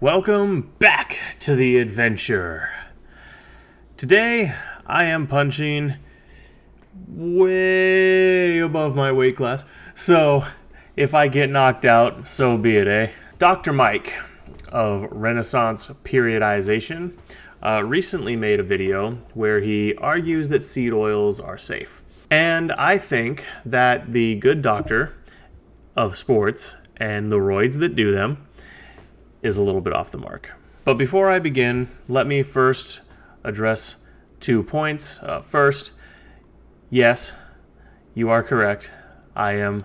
Welcome back to the adventure. Today, I am punching way above my weight class, so if I get knocked out, so be it, eh? Dr. Mike of Renaissance Periodization recently made a video where he argues that seed oils are safe. And I think that the good doctor of sports and the roids that do them is a little bit off the mark. But before I begin, let me first address 2 points. First, yes, you are correct. I am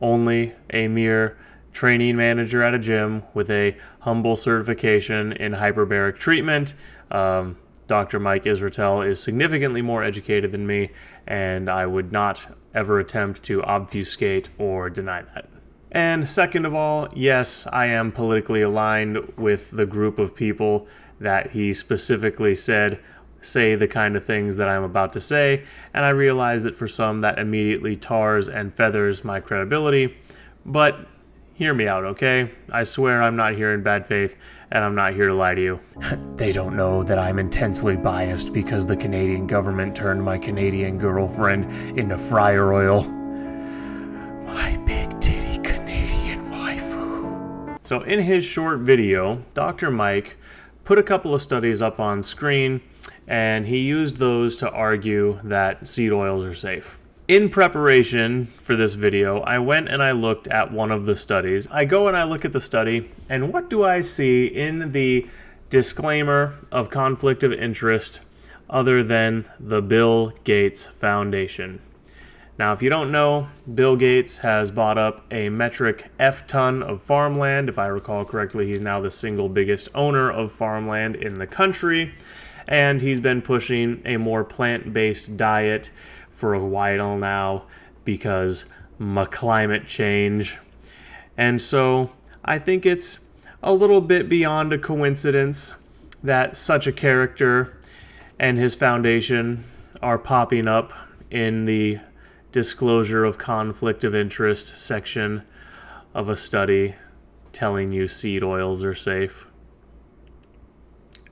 only a mere training manager at a gym with a humble certification in hyperbaric treatment. Dr. Mike Israetel is significantly more educated than me, and I would not ever attempt to obfuscate or deny that. And second of all, yes, I am politically aligned with the group of people that he specifically said say the kind of things that I'm about to say, and I realize that for some that immediately tars and feathers my credibility, but hear me out, okay? I swear I'm not here in bad faith, and I'm not here to lie to you. They don't know that I'm intensely biased because the Canadian government turned my Canadian girlfriend into fryer oil. My big titty Canadian waifu. So in his short video, Dr. Mike put a couple of studies up on screen, and he used those to argue that seed oils are safe. In preparation for this video, I went and I looked at one of the studies. I go and I look at the study, and what do I see in the disclaimer of conflict of interest other than the Bill Gates Foundation? Now, if you don't know, Bill Gates has bought up a metric F-ton of farmland. If I recall correctly, he's now the single biggest owner of farmland in the country, and he's been pushing a more plant-based diet for a while now because climate change. And so I think it's a little bit beyond a coincidence that such a character and his foundation are popping up in the disclosure of conflict of interest section of a study telling you seed oils are safe.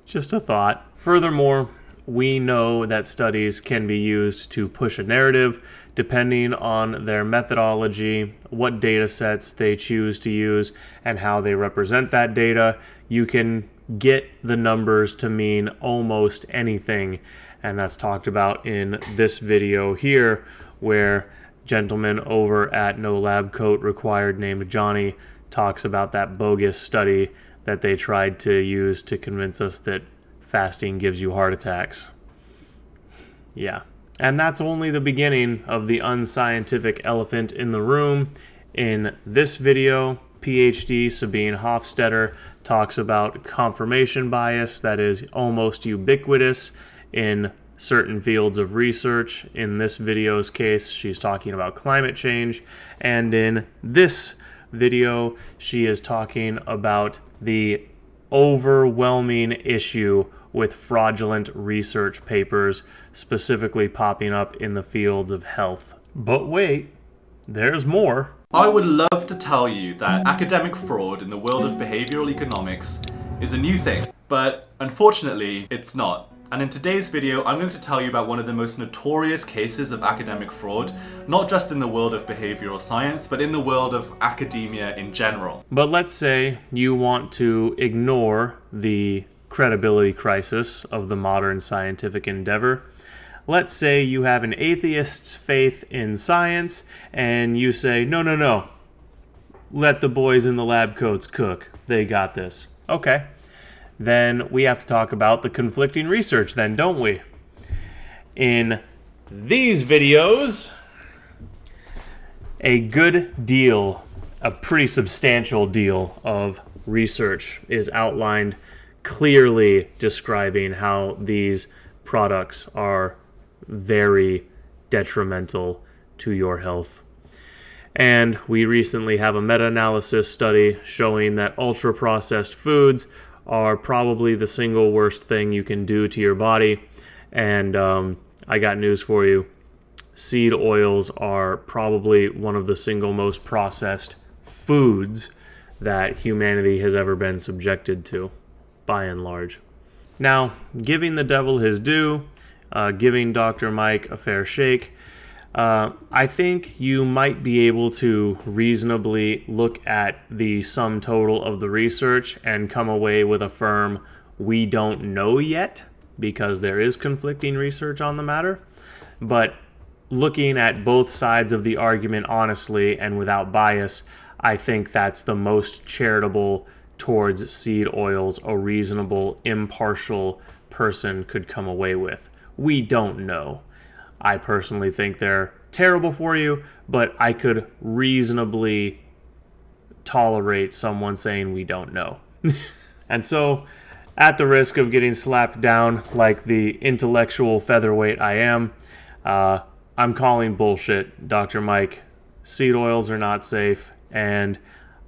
Just a thought. Furthermore, we know that studies can be used to push a narrative depending on their methodology, what data sets they choose to use, and how they represent that data. You can get the numbers to mean almost anything, and that's talked about in this video here, where gentleman over at No Lab Coat Required named Johnny talks about that bogus study that they tried to use to convince us that fasting gives you heart attacks. Yeah. And that's only the beginning of the unscientific elephant in the room. In this video, PhD Sabine Hossenfelder talks about confirmation bias that is almost ubiquitous in certain fields of research. In this video's case, she's talking about climate change. And in this video, she is talking about the overwhelming issue with fraudulent research papers, specifically popping up in the fields of health. But wait, there's more. I would love to tell you that academic fraud in the world of behavioral economics is a new thing, but unfortunately, it's not. And in today's video, I'm going to tell you about one of the most notorious cases of academic fraud, not just in the world of behavioral science, but in the world of academia in general. But let's say you want to ignore the credibility crisis of the modern scientific endeavor. Let's say you have an atheist's faith in science, and you say, no, let the boys in the lab coats cook. They got this. Okay. Then we have to talk about the conflicting research then, don't we? In these videos, a good deal, a pretty substantial deal of research is outlined, clearly describing how these products are very detrimental to your health. And we recently have a meta-analysis study showing that ultra-processed foods are probably the single worst thing you can do to your body. And I got news for you. Seed oils are probably one of the single most processed foods that humanity has ever been subjected to, by and large. Now, giving the devil his due, giving Dr. Mike a fair shake, I think you might be able to reasonably look at the sum total of the research and come away with a firm "we don't know yet," because there is conflicting research on the matter. But looking at both sides of the argument honestly and without bias, I think that's the most charitable towards seed oils a reasonable, impartial person could come away with. We don't know. I personally think they're terrible for you, but I could reasonably tolerate someone saying we don't know. And so, at the risk of getting slapped down like the intellectual featherweight I am, I'm calling bullshit, Dr. Mike. Seed oils are not safe, and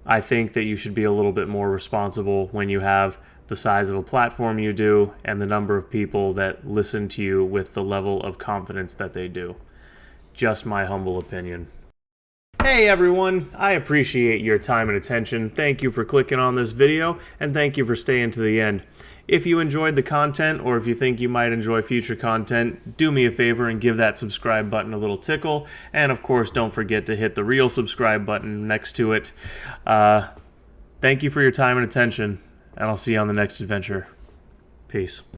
I think that you should be a little bit more responsible when you have the size of a platform you do and the number of people that listen to you with the level of confidence that they do. Just my humble opinion. Hey everyone, I appreciate your time and attention. Thank you for clicking on this video, and thank you for staying to the end. If you enjoyed the content, or if you think you might enjoy future content, do me a favor and give that subscribe button a little tickle. And of course, don't forget to hit the real subscribe button next to it. Thank you for your time and attention, and I'll see you on the next adventure. Peace.